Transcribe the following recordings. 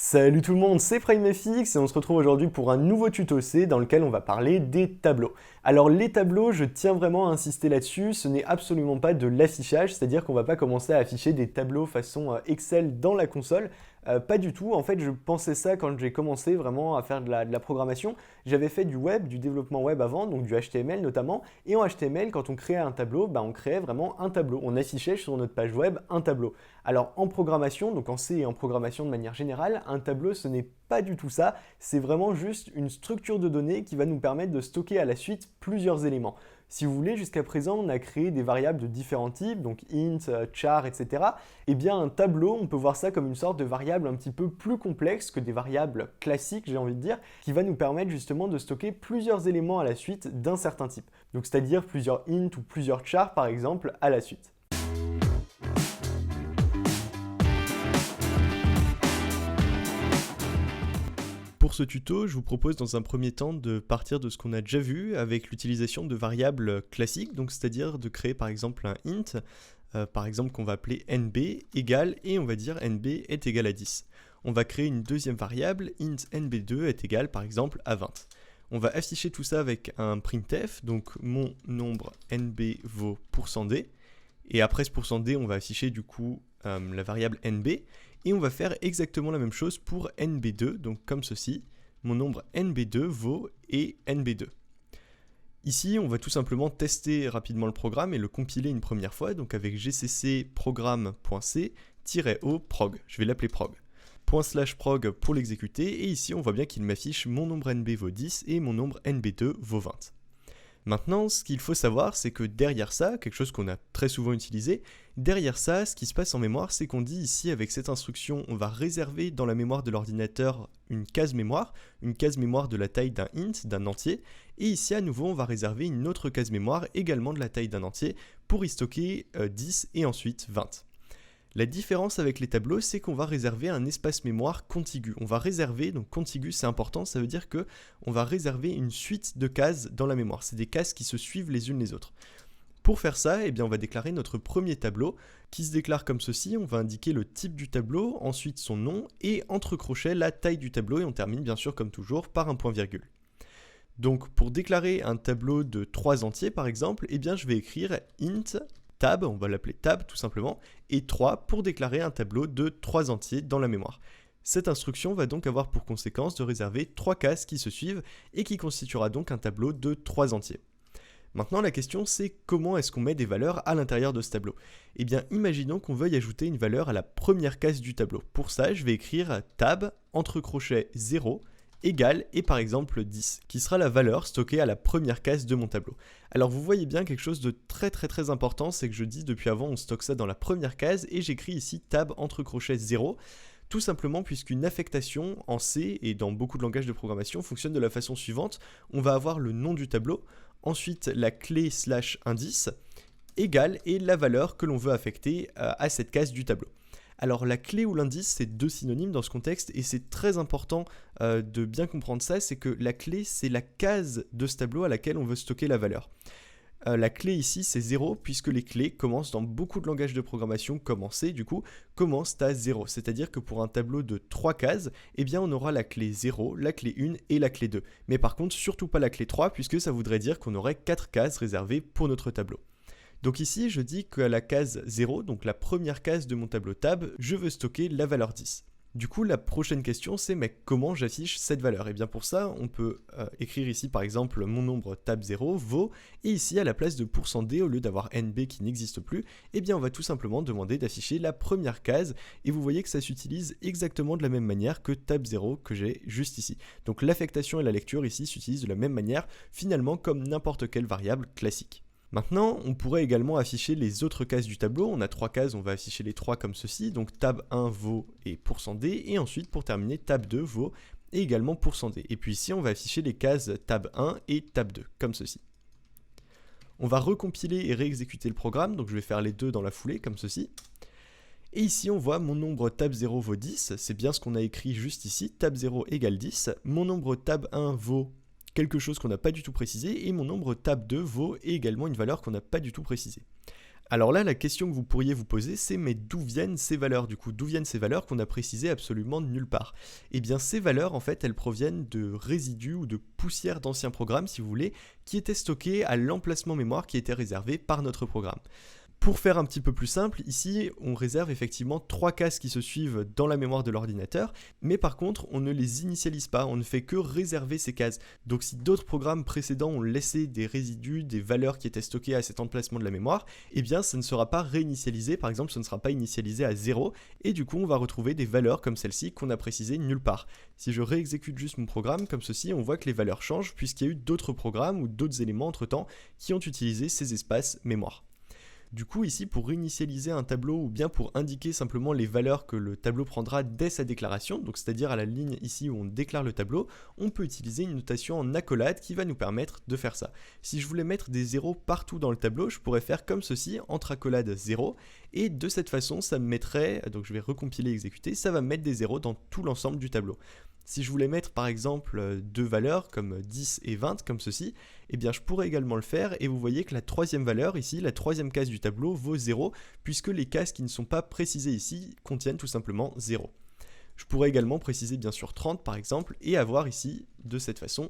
Salut tout le monde, c'est PrimeFX et on se retrouve aujourd'hui pour un nouveau tuto C dans lequel on va parler des tableaux. Alors les tableaux, je tiens vraiment à insister là-dessus, ce n'est absolument pas de l'affichage, c'est-à-dire qu'on va pas commencer à afficher des tableaux façon Excel dans la console, pas du tout. En fait, je pensais ça quand j'ai commencé vraiment à faire de la programmation. J'avais fait du web, du développement web avant, donc du HTML notamment, et en HTML, quand on créait un tableau, on créait vraiment un tableau. On affichait sur notre page web un tableau. Alors en programmation, donc en C et en programmation de manière générale, un tableau ce n'est pas du tout ça, c'est vraiment juste une structure de données qui va nous permettre de stocker à la suite plusieurs éléments. Si vous voulez, jusqu'à présent, on a créé des variables de différents types, donc int, char, etc. Eh bien, un tableau, on peut voir ça comme une sorte de variable un petit peu plus complexe que des variables classiques, j'ai envie de dire, qui va nous permettre justement de stocker plusieurs éléments à la suite d'un certain type. Donc, c'est-à-dire plusieurs int ou plusieurs chars, par exemple, à la suite. Pour ce tuto, je vous propose dans un premier temps de partir de ce qu'on a déjà vu avec l'utilisation de variables classiques, donc c'est-à-dire de créer par exemple un int, par exemple qu'on va appeler nb égale, et on va dire nb est égal à 10. On va créer une deuxième variable, int nb2 est égal par exemple à 20. On va afficher tout ça avec un printf, donc mon nombre nb vaut %d, et après ce %d, on va afficher du coup la variable nb, et on va faire exactement la même chose pour nb2, donc comme ceci, mon nombre nb2 vaut et nb2. Ici, on va tout simplement tester rapidement le programme et le compiler une première fois, donc avec gcc program.c-o prog, je vais l'appeler prog. ./prog pour l'exécuter, et ici on voit bien qu'il m'affiche mon nombre nb vaut 10 et mon nombre nb2 vaut 20. Maintenant, ce qu'il faut savoir, c'est que derrière ça, quelque chose qu'on a très souvent utilisé, derrière ça, ce qui se passe en mémoire, c'est qu'on dit ici, avec cette instruction, on va réserver dans la mémoire de l'ordinateur une case mémoire de la taille d'un int, d'un entier, et ici, à nouveau, on va réserver une autre case mémoire, également de la taille d'un entier, pour y stocker 10 et ensuite 20. La différence avec les tableaux, c'est qu'on va réserver un espace mémoire contigu. On va réserver, donc contigu c'est important, ça veut dire que on va réserver une suite de cases dans la mémoire. C'est des cases qui se suivent les unes les autres. Pour faire ça, eh bien, on va déclarer notre premier tableau qui se déclare comme ceci. On va indiquer le type du tableau, ensuite son nom et entre crochets la taille du tableau, et on termine bien sûr comme toujours par un point virgule. Donc pour déclarer un tableau de 3 entiers par exemple, eh bien, je vais écrire int tab, on va l'appeler tab tout simplement, et 3 pour déclarer un tableau de 3 entiers dans la mémoire. Cette instruction va donc avoir pour conséquence de réserver 3 cases qui se suivent et qui constituera donc un tableau de 3 entiers. Maintenant la question c'est comment est-ce qu'on met des valeurs à l'intérieur de ce tableau. Eh bien imaginons qu'on veuille ajouter une valeur à la première case du tableau. Pour ça je vais écrire tab entre crochets 0 égale et par exemple 10, qui sera la valeur stockée à la première case de mon tableau. Alors vous voyez bien quelque chose de très important, c'est que je dis depuis avant on stocke ça dans la première case et j'écris ici tab entre crochets 0, tout simplement puisqu'une affectation en C et dans beaucoup de langages de programmation fonctionne de la façon suivante. On va avoir le nom du tableau, ensuite la clé /indice, égale et la valeur que l'on veut affecter à cette case du tableau. Alors la clé ou l'indice, c'est deux synonymes dans ce contexte et c'est très important de bien comprendre ça, c'est que la clé, c'est la case de ce tableau à laquelle on veut stocker la valeur. La clé ici, c'est 0 puisque les clés commencent dans beaucoup de langages de programmation, comme en C du coup, commencent à 0. C'est-à-dire que pour un tableau de 3 cases, eh bien on aura la clé 0, la clé 1 et la clé 2. Mais par contre, surtout pas la clé 3 puisque ça voudrait dire qu'on aurait 4 cases réservées pour notre tableau. Donc ici, je dis qu'à la case 0, donc la première case de mon tableau tab, je veux stocker la valeur 10. Du coup, la prochaine question, c'est mais comment j'affiche cette valeur? Et bien pour ça, on peut écrire ici par exemple mon nombre tab0 vaut, et ici à la place de %d, au lieu d'avoir nb qui n'existe plus, eh bien on va tout simplement demander d'afficher la première case, et vous voyez que ça s'utilise exactement de la même manière que tab0 que j'ai juste ici. Donc l'affectation et la lecture ici s'utilisent de la même manière, finalement comme n'importe quelle variable classique. Maintenant, on pourrait également afficher les autres cases du tableau. On a 3 cases, on va afficher les 3 comme ceci. Donc tab1 vaut et %d. Et ensuite, pour terminer, tab2 vaut et également %d. Et puis ici, on va afficher les cases tab1 et tab2, comme ceci. On va recompiler et réexécuter le programme. Donc je vais faire les deux dans la foulée, comme ceci. Et ici, on voit mon nombre tab0 vaut 10. C'est bien ce qu'on a écrit juste ici. Tab0 égale 10. Mon nombre tab1 vaut quelque chose qu'on n'a pas du tout précisé, et mon nombre tab2 vaut également une valeur qu'on n'a pas du tout précisée. Alors là, la question que vous pourriez vous poser, c'est mais d'où viennent ces valeurs du coup? D'où viennent ces valeurs qu'on a précisées absolument nulle part? Eh bien ces valeurs, en fait, elles proviennent de résidus ou de poussières d'anciens programmes, si vous voulez, qui étaient stockés à l'emplacement mémoire qui était réservé par notre programme. Pour faire un petit peu plus simple, ici, on réserve effectivement 3 cases qui se suivent dans la mémoire de l'ordinateur, mais par contre, on ne les initialise pas, on ne fait que réserver ces cases. Donc si d'autres programmes précédents ont laissé des résidus, des valeurs qui étaient stockées à cet emplacement de la mémoire, eh bien ça ne sera pas réinitialisé, par exemple ce ne sera pas initialisé à 0, et du coup on va retrouver des valeurs comme celle-ci qu'on a précisées nulle part. Si je réexécute juste mon programme comme ceci, on voit que les valeurs changent puisqu'il y a eu d'autres programmes ou d'autres éléments entre-temps qui ont utilisé ces espaces mémoire. Du coup, ici, pour réinitialiser un tableau ou bien pour indiquer simplement les valeurs que le tableau prendra dès sa déclaration, donc c'est-à-dire à la ligne ici où on déclare le tableau, on peut utiliser une notation en accolade qui va nous permettre de faire ça. Si je voulais mettre des zéros partout dans le tableau, je pourrais faire comme ceci, entre accolades 0, et de cette façon, ça me mettrait, donc je vais recompiler et exécuter, ça va me mettre des zéros dans tout l'ensemble du tableau. Si je voulais mettre par exemple deux valeurs comme 10 et 20 comme ceci, eh bien je pourrais également le faire et vous voyez que la troisième valeur ici, la troisième case du tableau vaut 0 puisque les cases qui ne sont pas précisées ici contiennent tout simplement 0. Je pourrais également préciser bien sûr 30 par exemple et avoir ici de cette façon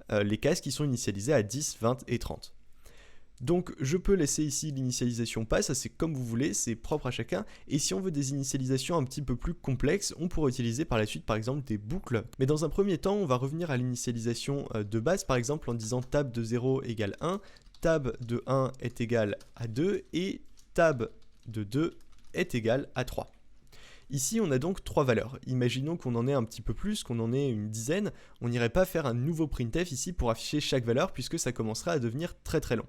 les cases qui sont initialisées à 10, 20 et 30. Donc je peux laisser ici l'initialisation pas, ça c'est comme vous voulez, c'est propre à chacun. Et si on veut des initialisations un petit peu plus complexes, on pourrait utiliser par la suite par exemple des boucles. Mais dans un premier temps, on va revenir à l'initialisation de base, par exemple en disant tab de 0 égale 1, tab de 1 est égal à 2 et tab de 2 est égal à 3. Ici, on a donc 3 valeurs. Imaginons qu'on en ait un petit peu plus, qu'on en ait une dizaine. On n'irait pas faire un nouveau printf ici pour afficher chaque valeur puisque ça commencerait à devenir très très long.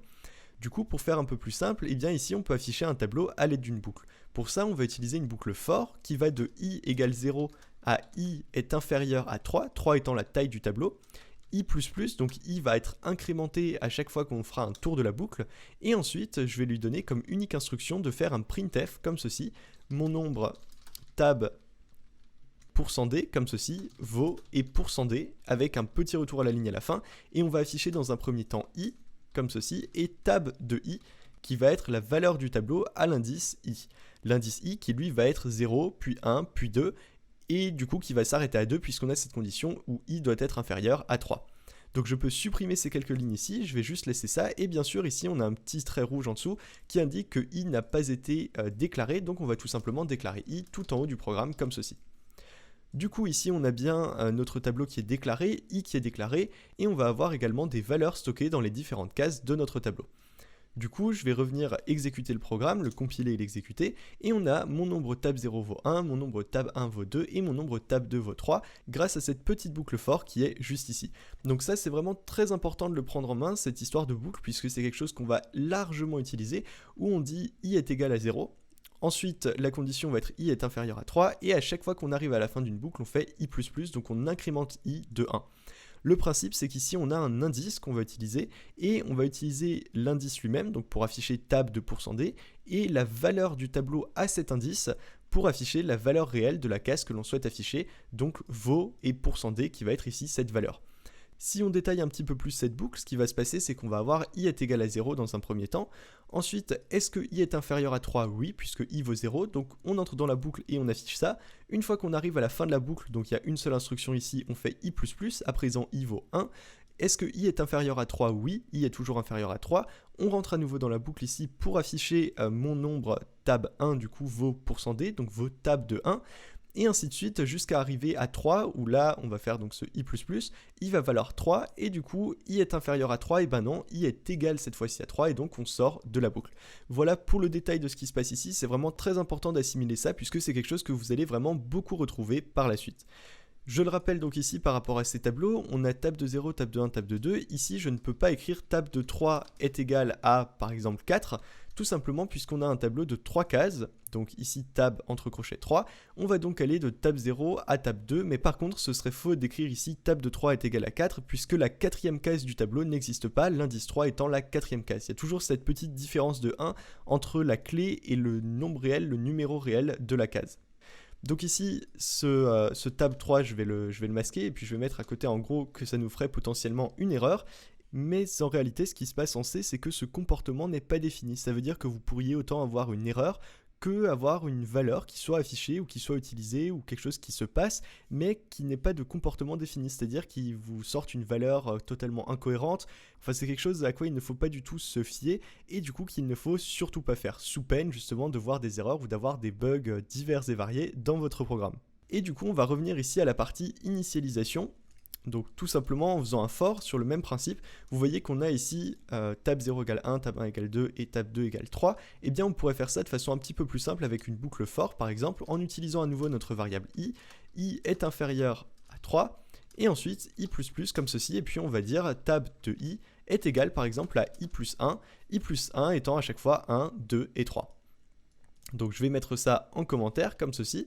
Du coup, pour faire un peu plus simple, eh bien ici on peut afficher un tableau à l'aide d'une boucle. Pour ça, on va utiliser une boucle for qui va de i égale 0 à i est inférieur à 3, 3 étant la taille du tableau, i++, donc i va être incrémenté à chaque fois qu'on fera un tour de la boucle, et ensuite je vais lui donner comme unique instruction de faire un printf comme ceci, mon nombre tab %d comme ceci vaut et %d avec un petit retour à la ligne à la fin, et on va afficher dans un premier temps i comme ceci, et tab de i, qui va être la valeur du tableau à l'indice i. L'indice i qui lui va être 0, puis 1, puis 2, et du coup qui va s'arrêter à 2 puisqu'on a cette condition où i doit être inférieur à 3. Donc je peux supprimer ces quelques lignes ici, je vais juste laisser ça, et bien sûr ici on a un petit trait rouge en dessous qui indique que i n'a pas été déclaré, donc on va tout simplement déclarer i tout en haut du programme comme ceci. Du coup ici on a bien notre tableau qui est déclaré, i qui est déclaré, et on va avoir également des valeurs stockées dans les différentes cases de notre tableau. Du coup je vais revenir exécuter le programme, le compiler et l'exécuter, et on a mon nombre tab 0 vaut 1, mon nombre tab 1 vaut 2, et mon nombre tab 2 vaut 3, grâce à cette petite boucle for qui est juste ici. Donc ça c'est vraiment très important de le prendre en main, cette histoire de boucle, puisque c'est quelque chose qu'on va largement utiliser, où on dit i est égal à 0, ensuite, la condition va être i est inférieur à 3, et à chaque fois qu'on arrive à la fin d'une boucle, on fait i++, donc on incrémente i de 1. Le principe, c'est qu'ici, on a un indice qu'on va utiliser, et on va utiliser l'indice lui-même, donc pour afficher tab de %d, et la valeur du tableau à cet indice pour afficher la valeur réelle de la case que l'on souhaite afficher, donc vaut et %d qui va être ici cette valeur. Si on détaille un petit peu plus cette boucle, ce qui va se passer, c'est qu'on va avoir i est égal à 0 dans un premier temps. Ensuite, est-ce que i est inférieur à 3? Oui, puisque i vaut 0, donc on entre dans la boucle et on affiche ça. Une fois qu'on arrive à la fin de la boucle, donc il y a une seule instruction ici, on fait i++, à présent i vaut 1. Est-ce que i est inférieur à 3? Oui, i est toujours inférieur à 3. On rentre à nouveau dans la boucle ici pour afficher mon nombre tab 1, du coup vaut %d, donc vaut tab de 1. Et ainsi de suite jusqu'à arriver à 3 où là on va faire donc ce i++, i va valoir 3 et du coup i est inférieur à 3 et ben non, i est égal cette fois-ci à 3 et donc on sort de la boucle. Voilà pour le détail de ce qui se passe ici, c'est vraiment très important d'assimiler ça puisque c'est quelque chose que vous allez vraiment beaucoup retrouver par la suite. Je le rappelle donc ici par rapport à ces tableaux, on a tab de 0, tab de 1, tab de 2, ici je ne peux pas écrire tab de 3 est égal à par exemple 4, tout simplement puisqu'on a un tableau de 3 cases, donc ici tab entre crochets 3, on va donc aller de tab 0 à tab 2, mais par contre ce serait faux d'écrire ici tab de 3 est égal à 4, puisque la quatrième case du tableau n'existe pas, l'indice 3 étant la quatrième case. Il y a toujours cette petite différence de 1 entre la clé et le nombre réel, le numéro réel de la case. Donc ici, ce tab 3, je vais le masquer, et puis je vais mettre à côté en gros que ça nous ferait potentiellement une erreur. mais en réalité ce qui se passe en C, c'est que ce comportement n'est pas défini. Ça veut dire que vous pourriez autant avoir une erreur que avoir une valeur qui soit affichée ou qui soit utilisée ou quelque chose qui se passe, mais qui n'ait pas de comportement défini, c'est-à-dire qu'il vous sorte une valeur totalement incohérente. Enfin, c'est quelque chose à quoi il ne faut pas du tout se fier et du coup qu'il ne faut surtout pas faire, sous peine justement de voir des erreurs ou d'avoir des bugs divers et variés dans votre programme. Et du coup, on va revenir ici à la partie initialisation. Donc tout simplement en faisant un for sur le même principe, vous voyez qu'on a ici tab 0 égale 1, tab 1 égale 2 et tab 2 égale 3. Et bien on pourrait faire ça de façon un petit peu plus simple avec une boucle for par exemple, en utilisant à nouveau notre variable i est inférieur à 3, et ensuite i++ comme ceci, et puis on va dire tab de i est égal par exemple à i plus 1 étant à chaque fois 1, 2 et 3. Donc je vais mettre ça en commentaire comme ceci.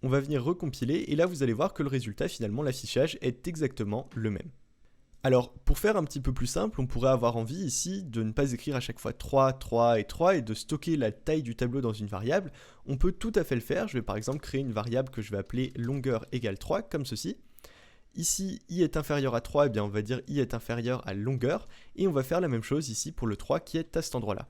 On va venir recompiler et là vous allez voir que le résultat finalement l'affichage est exactement le même. Alors pour faire un petit peu plus simple, on pourrait avoir envie ici de ne pas écrire à chaque fois 3, 3 et 3 et de stocker la taille du tableau dans une variable. On peut tout à fait le faire, je vais par exemple créer une variable que je vais appeler longueur égale 3 comme ceci. Ici i est inférieur à 3, et bien on va dire i est inférieur à longueur et on va faire la même chose ici pour le 3 qui est à cet endroit là.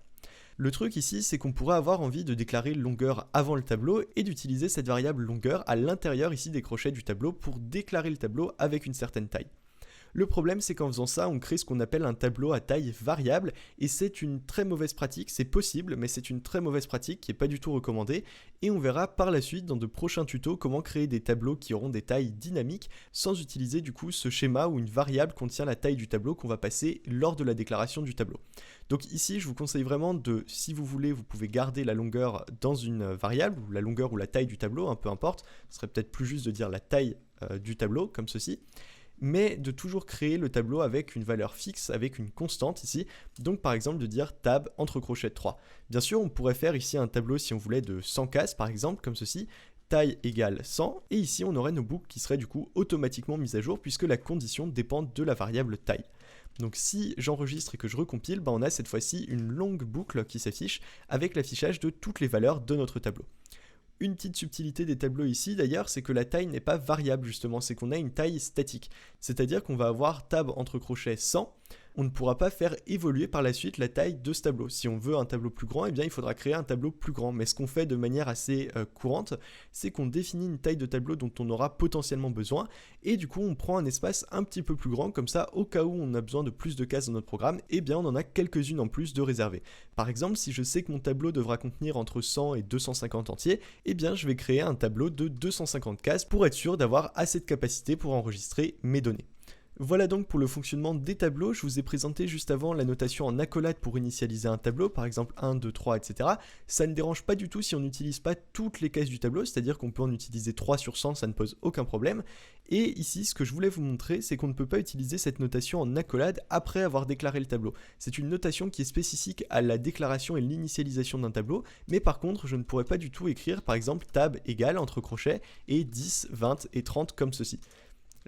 Le truc ici, c'est qu'on pourrait avoir envie de déclarer longueur avant le tableau et d'utiliser cette variable longueur à l'intérieur ici des crochets du tableau pour déclarer le tableau avec une certaine taille. Le problème, c'est qu'en faisant ça, on crée ce qu'on appelle un tableau à taille variable et c'est une très mauvaise pratique. C'est possible, mais c'est une très mauvaise pratique qui n'est pas du tout recommandée et on verra par la suite dans de prochains tutos comment créer des tableaux qui auront des tailles dynamiques sans utiliser du coup ce schéma où une variable contient la taille du tableau qu'on va passer lors de la déclaration du tableau. Donc ici, je vous conseille vraiment de, si vous voulez, vous pouvez garder la longueur dans une variable, ou la longueur ou la taille du tableau, peu importe. Ce serait peut-être plus juste de dire la taille du tableau, comme ceci. Mais de toujours créer le tableau avec une valeur fixe, avec une constante ici. Donc par exemple de dire tab entre crochets 3. Bien sûr, on pourrait faire ici un tableau si on voulait de 100 cases par exemple, comme ceci. Taille égale 100, et ici on aurait nos boucles qui seraient du coup automatiquement mises à jour puisque la condition dépend de la variable taille. Donc si j'enregistre et que je recompile, on a cette fois-ci une longue boucle qui s'affiche avec l'affichage de toutes les valeurs de notre tableau. Une petite subtilité des tableaux ici d'ailleurs, c'est que la taille n'est pas variable justement, c'est qu'on a une taille statique. C'est-à-dire qu'on va avoir tab entre crochets 100, on ne pourra pas faire évoluer par la suite la taille de ce tableau. Si on veut un tableau plus grand, eh bien il faudra créer un tableau plus grand. Mais ce qu'on fait de manière assez courante, c'est qu'on définit une taille de tableau dont on aura potentiellement besoin, et du coup on prend un espace un petit peu plus grand, comme ça au cas où on a besoin de plus de cases dans notre programme, eh bien on en a quelques-unes en plus de réservées. Par exemple, si je sais que mon tableau devra contenir entre 100 et 250 entiers, eh bien je vais créer un tableau de 250 cases pour être sûr d'avoir assez de capacité pour enregistrer mes données. Voilà donc pour le fonctionnement des tableaux. Je vous ai présenté juste avant la notation en accolade pour initialiser un tableau, par exemple 1, 2, 3, etc. Ça ne dérange pas du tout si on n'utilise pas toutes les cases du tableau, c'est-à-dire qu'on peut en utiliser 3 sur 100, ça ne pose aucun problème. Et ici, ce que je voulais vous montrer, c'est qu'on ne peut pas utiliser cette notation en accolade après avoir déclaré le tableau. C'est une notation qui est spécifique à la déclaration et l'initialisation d'un tableau, mais par contre, je ne pourrais pas du tout écrire, par exemple, tab égale entre crochets et 10, 20 et 30 comme ceci.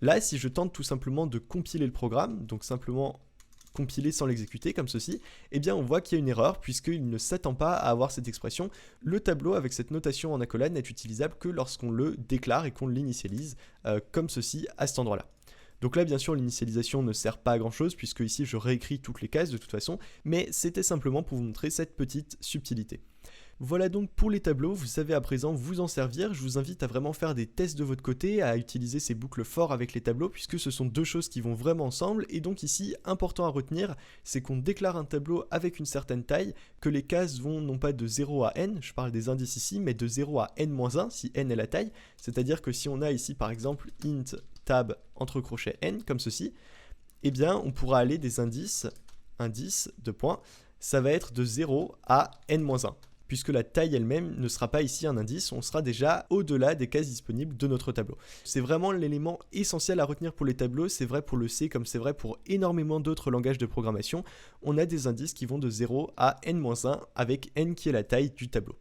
Là, si je tente tout simplement de compiler le programme, donc simplement compiler sans l'exécuter comme ceci, eh bien on voit qu'il y a une erreur puisqu'il ne s'attend pas à avoir cette expression. Le tableau avec cette notation en accolade n'est utilisable que lorsqu'on le déclare et qu'on l'initialise comme ceci à cet endroit-là. Donc là, bien sûr, l'initialisation ne sert pas à grand chose puisque ici je réécris toutes les cases de toute façon, mais c'était simplement pour vous montrer cette petite subtilité. Voilà donc pour les tableaux, vous savez à présent vous en servir. Je vous invite à vraiment faire des tests de votre côté, à utiliser ces boucles for avec les tableaux puisque ce sont deux choses qui vont vraiment ensemble. Et donc ici, important à retenir, c'est qu'on déclare un tableau avec une certaine taille, que les cases vont non pas de 0 à n, je parle des indices ici, mais de 0 à n-1 si n est la taille. C'est-à-dire que si on a ici par exemple int tab entre crochets n comme ceci, eh bien on pourra aller des indices de points, ça va être de 0 à n-1. Puisque la taille elle-même ne sera pas ici un indice, on sera déjà au-delà des cases disponibles de notre tableau. C'est vraiment l'élément essentiel à retenir pour les tableaux, c'est vrai pour le C comme c'est vrai pour énormément d'autres langages de programmation. On a des indices qui vont de 0 à n-1 avec n qui est la taille du tableau.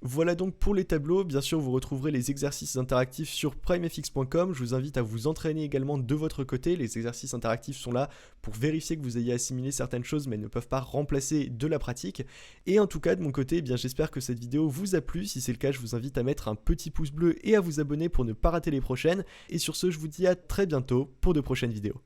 Voilà donc pour les tableaux, bien sûr vous retrouverez les exercices interactifs sur primefx.com, je vous invite à vous entraîner également de votre côté, les exercices interactifs sont là pour vérifier que vous ayez assimilé certaines choses mais ne peuvent pas remplacer de la pratique, et en tout cas de mon côté, j'espère que cette vidéo vous a plu, si c'est le cas je vous invite à mettre un petit pouce bleu et à vous abonner pour ne pas rater les prochaines, et sur ce je vous dis à très bientôt pour de prochaines vidéos.